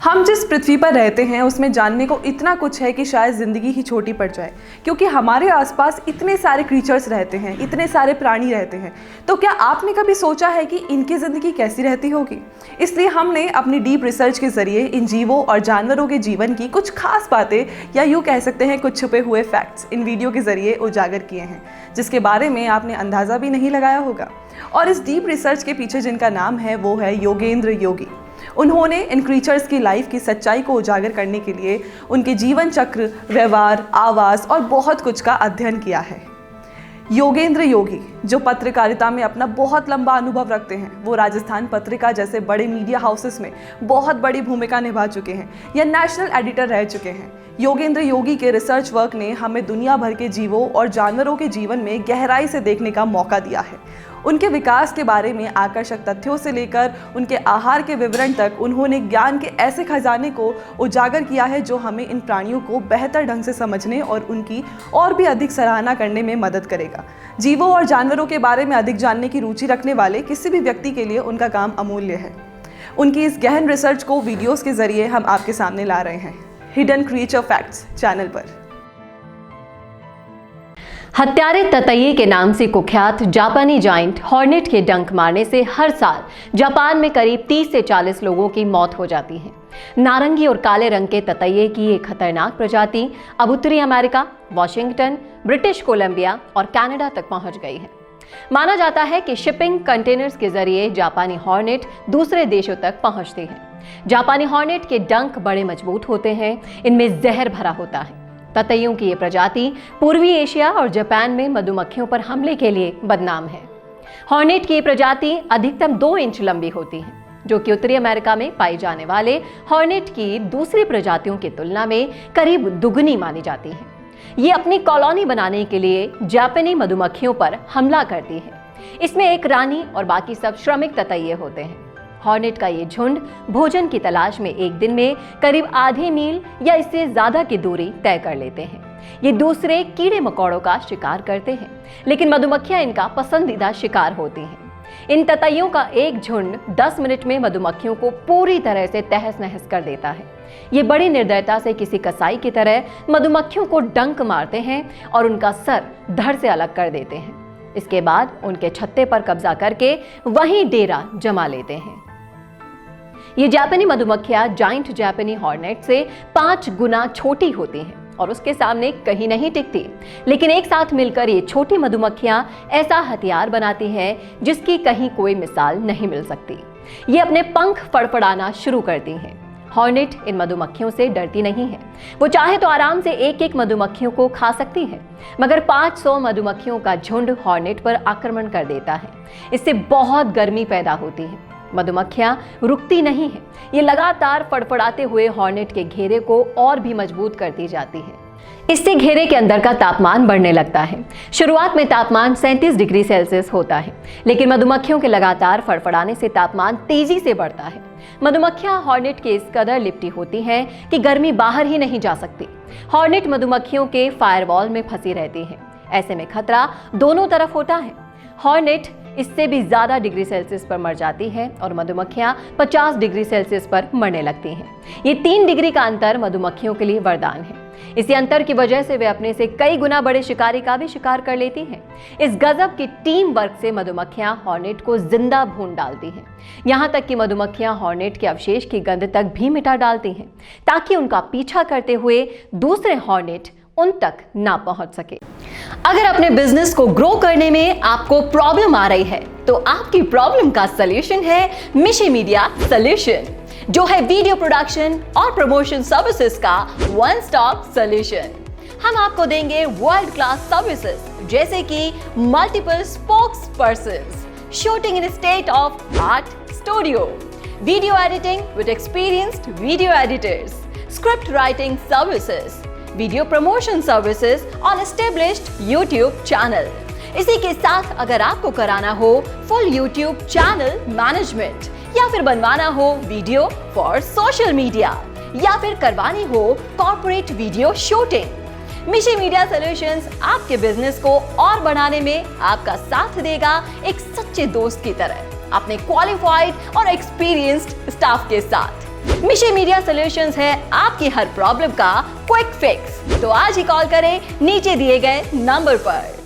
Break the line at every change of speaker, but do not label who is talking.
हम जिस पृथ्वी पर रहते हैं उसमें जानने को इतना कुछ है कि शायद ज़िंदगी ही छोटी पड़ जाए, क्योंकि हमारे आसपास इतने सारे क्रीचर्स रहते हैं, इतने सारे प्राणी रहते हैं। तो क्या आपने कभी सोचा है कि इनकी ज़िंदगी कैसी रहती होगी? इसलिए हमने अपनी डीप रिसर्च के ज़रिए इन जीवों और जानवरों के जीवन की कुछ खास बातें, या यूँ कह सकते हैं कुछ छुपे हुए फैक्ट्स, इन वीडियो के ज़रिए उजागर किए हैं, जिसके बारे में आपने अंदाज़ा भी नहीं लगाया होगा। और इस डीप रिसर्च के पीछे जिनका नाम है वो है योगेंद्र योगी। उन्होंने इन क्रीचर्स की लाइफ की सच्चाई को उजागर करने के लिए उनके जीवन चक्र, व्यवहार, आवाज़ और बहुत कुछ का अध्ययन किया है। योगेंद्र योगी जो पत्रकारिता में अपना बहुत लंबा अनुभव रखते हैं, वो राजस्थान पत्रिका जैसे बड़े मीडिया हाउसेस में बहुत बड़ी भूमिका निभा चुके हैं या नेशनल एडिटर रह चुके हैं। योगेंद्र योगी के रिसर्च वर्क ने हमें दुनिया भर के जीवों और जानवरों के जीवन में गहराई से देखने का मौका दिया है। उनके विकास के बारे में आकर्षक तथ्यों से लेकर उनके आहार के विवरण तक उन्होंने ज्ञान के ऐसे खजाने को उजागर किया है जो हमें इन प्राणियों को बेहतर ढंग से समझने और उनकी और भी अधिक सराहना करने में मदद करेगा। जीवों और जानवरों के बारे में अधिक जानने की रुचि रखने वाले किसी भी व्यक्ति के लिए उनका काम अमूल्य है। उनकी इस गहन रिसर्च को वीडियोज़ के जरिए हम आपके सामने ला रहे हैं हिडन क्रीचर फैक्ट्स चैनल पर।
हत्यारे ततैये के नाम से कुख्यात जापानी जाइंट हॉर्नेट के डंक मारने से हर साल जापान में करीब 30 से 40 लोगों की मौत हो जाती है। नारंगी और काले रंग के ततैये की एक खतरनाक प्रजाति अब उत्तरी अमेरिका, वाशिंगटन, ब्रिटिश कोलंबिया और कनाडा तक पहुंच गई है। माना जाता है कि शिपिंग कंटेनर्स के जरिए जापानी हॉर्नेट दूसरे देशों तक पहुंचती है। जापानी हॉर्नेट के डंक बड़े मजबूत होते हैं, इनमें जहर भरा होता है। ततैयों की ये प्रजाति पूर्वी एशिया और जापान में मधुमक्खियों पर हमले के लिए बदनाम है। हॉर्नेट की ये प्रजाति अधिकतम 2 इंच लंबी होती है, जो कि उत्तरी अमेरिका में पाई जाने वाले हॉर्नेट की दूसरी प्रजातियों की तुलना में करीब दुगनी मानी जाती है। ये अपनी कॉलोनी बनाने के लिए जापानी मधुमक्खियों पर हमला करती है। इसमें एक रानी और बाकी सब श्रमिक ततैये होते हैं। हॉर्नेट का ये झुंड भोजन की तलाश में एक दिन में करीब आधे मील या इससे ज्यादा की दूरी तय कर लेते हैं। ये दूसरे कीड़े मकोड़ों का शिकार करते हैं, लेकिन मधुमक्खियां इनका पसंदीदा शिकार होती हैं। इन ततैयों का एक झुंड 10 मिनट में मधुमक्खियों को पूरी तरह से तहस नहस कर देता है। ये बड़ी निर्दयता से किसी कसाई की तरह मधुमक्खियों को डंक मारते हैं और उनका सर धड़ से अलग कर देते हैं। इसके बाद उनके छत्ते पर कब्जा करके वहीं डेरा जमा लेते हैं। ये जापानी मधुमक्खियां जाइंट जापानी हॉर्नेट से 5 गुना छोटी होती हैं और उसके सामने कहीं नहीं टिकती, लेकिन एक साथ मिलकर ये छोटी मधुमक्खियां ऐसा हथियार बनाती हैं जिसकी कहीं कोई मिसाल नहीं मिल सकती। ये अपने पंख फड़फड़ाना शुरू करती हैं। हॉर्नेट इन मधुमक्खियों से डरती नहीं है। वो चाहे तो आराम से एक एक मधुमक्खियों को खा सकती है, मगर 500 मधुमक्खियों का झुंड हॉर्नेट पर आक्रमण कर देता है। इससे बहुत गर्मी पैदा होती है। मधुमक्खियां रुकती नहीं है। ये लगातार फड़फड़ाते हुए हॉर्नेट के घेरे को और भी मजबूत करती जाती है। इससे घेरे के अंदर का तापमान बढ़ने लगता है। शुरुआत में तापमान 37 डिग्री सेल्सियस होता है, लेकिन मधुमक्खियों के लगातार फड़फड़ाने से तापमान तेजी से बढ़ता है। मधुमक्खियां हॉर्नेट के इस कदर लिपटी होती हैं कि गर्मी बाहर ही नहीं जा सकती। हॉर्नेट मधुमक्खियों के फायरवॉल में फंसी रहती है। ऐसे में खतरा दोनों तरफ होता है। हॉर्नेट इससे भी ज्यादा डिग्री सेल्सियस पर मर जाती है और मधुमक्खियां 50 डिग्री सेल्सियस पर मरने लगती हैं। ये 3 डिग्री का अंतर मधुमक्खियों के लिए वरदान है। इसी अंतर की वजह से वे अपने से कई गुना बड़े शिकारी का भी शिकार कर लेती हैं। इस गजब की टीम वर्क से मधुमक्खियां हॉर्नेट को जिंदा भून डालती हैं। यहाँ तक कि मधुमक्खियां हॉर्नेट के अवशेष की गंध तक भी मिटा डालती हैं, ताकि उनका पीछा करते हुए दूसरे हॉर्नेट उन तक ना पहुंच सके। अगर अपने बिजनेस को ग्रो करने में आपको प्रॉब्लम आ रही है, तो आपकी प्रॉब्लम का सलूशन है मिशी मीडिया सॉल्यूशन, जो है वीडियो प्रोडक्शन और प्रमोशन सर्विसेज का वन स्टॉप सॉल्यूशन। हम आपको देंगे वर्ल्ड क्लास सर्विसेज जैसे कि multiple spokes persons, shooting in state of art studio, video editing with experienced video editors, script writing services, video promotion services on established YouTube channel. इसी के साथ अगर आपको कराना हो फुल यूट्यूब चैनल मैनेजमेंट, या फिर बनवाना हो वीडियो फॉर सोशल मीडिया, या फिर करवानी हो कॉर्पोरेट वीडियो शूटिंग, मिशी मीडिया सॉल्यूशंस आपके बिजनेस को और बढ़ाने में आपका साथ देगा एक सच्चे दोस्त की तरह, अपने क्वालिफाइड और एक्सपीरियंस्ड स्टाफ के साथ। मिशी मीडिया सॉल्यूशंस है आपकी हर प्रॉब्लम का क्विक फिक्स। तो आज ही कॉल करें नीचे दिए गए नंबर पर।